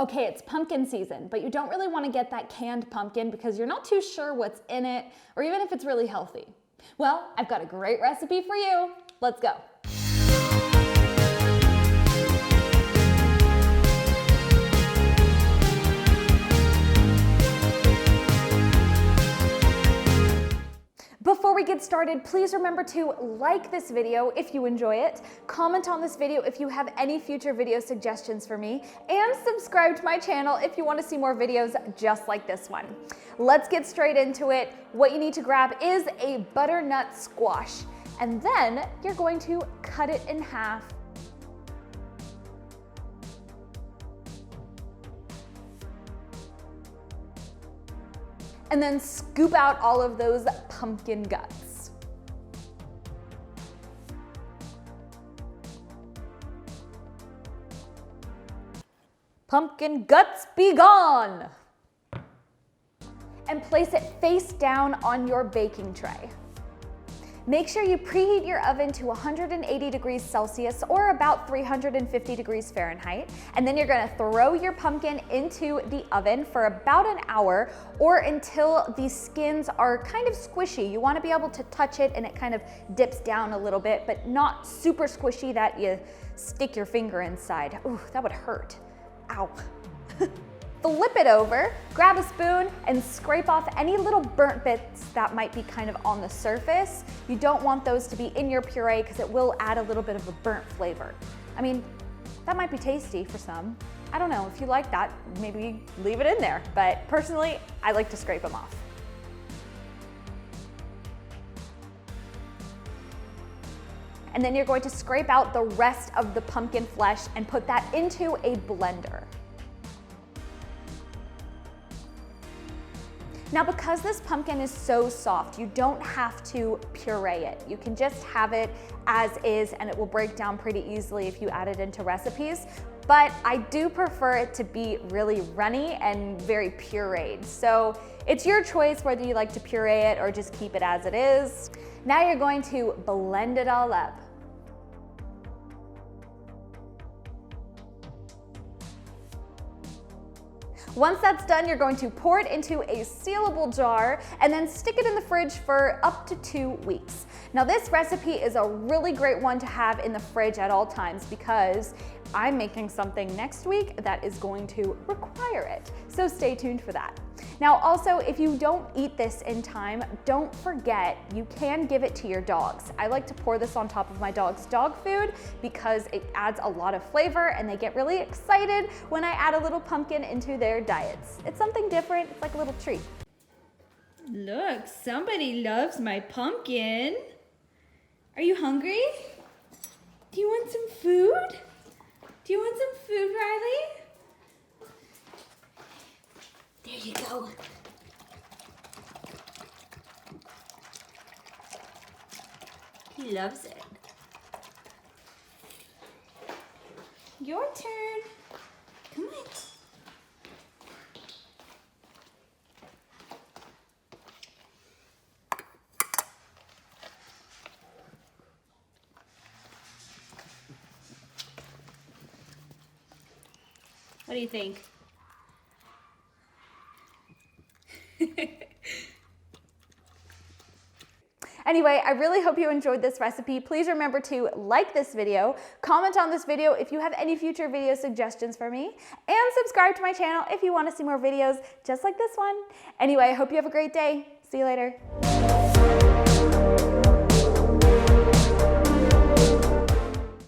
Okay, it's pumpkin season, but you don't really want to get that canned pumpkin because you're not too sure what's in it or even if it's really healthy. Well, I've got a great recipe for you. Let's go. Before we get started, please remember to like this video if you enjoy it, comment on this video if you have any future video suggestions for me, and subscribe to my channel if you want to see more videos just like this one. Let's get straight into it. What you need to grab is a butternut squash, and then you're going to cut it in half. And then scoop out all of those pumpkin guts. Pumpkin guts be gone! And place it face down on your baking tray. Make sure you preheat your oven to 180 degrees Celsius or about 350 degrees Fahrenheit. And then you're gonna throw your pumpkin into the oven for about an hour or until the skins are kind of squishy. You wanna be able to touch it and it kind of dips down a little bit, but not super squishy that you stick your finger inside. Ooh, that would hurt. Ow. Flip it over, grab a spoon, and scrape off any little burnt bits that might be kind of on the surface. You don't want those to be in your puree because it will add a little bit of a burnt flavor. I mean, that might be tasty for some. I don't know, if you like that, maybe leave it in there. But personally, I like to scrape them off. And then you're going to scrape out the rest of the pumpkin flesh and put that into a blender. Now, because this pumpkin is so soft, you don't have to puree it. You can just have it as is and it will break down pretty easily if you add it into recipes. But I do prefer it to be really runny and very pureed. So it's your choice whether you like to puree it or just keep it as it is. Now you're going to blend it all up. Once that's done, you're going to pour it into a sealable jar and then stick it in the fridge for up to 2 weeks. Now this recipe is a really great one to have in the fridge at all times because I'm making something next week that is going to require it. So stay tuned for that. Now also, if you don't eat this in time, don't forget you can give it to your dogs. I like to pour this on top of my dog's dog food because it adds a lot of flavor and they get really excited when I add a little pumpkin into their diets. It's something different, it's like a little treat. Look, somebody loves my pumpkin. Are you hungry? Do you want some food? Do you want some food, Riley? There you go. He loves it. Your turn. Come on. What do you think? Anyway, I really hope you enjoyed this recipe. Please remember to like this video, comment on this video if you have any future video suggestions for me, and subscribe to my channel if you want to see more videos just like this one. Anyway, I hope you have a great day. See you later.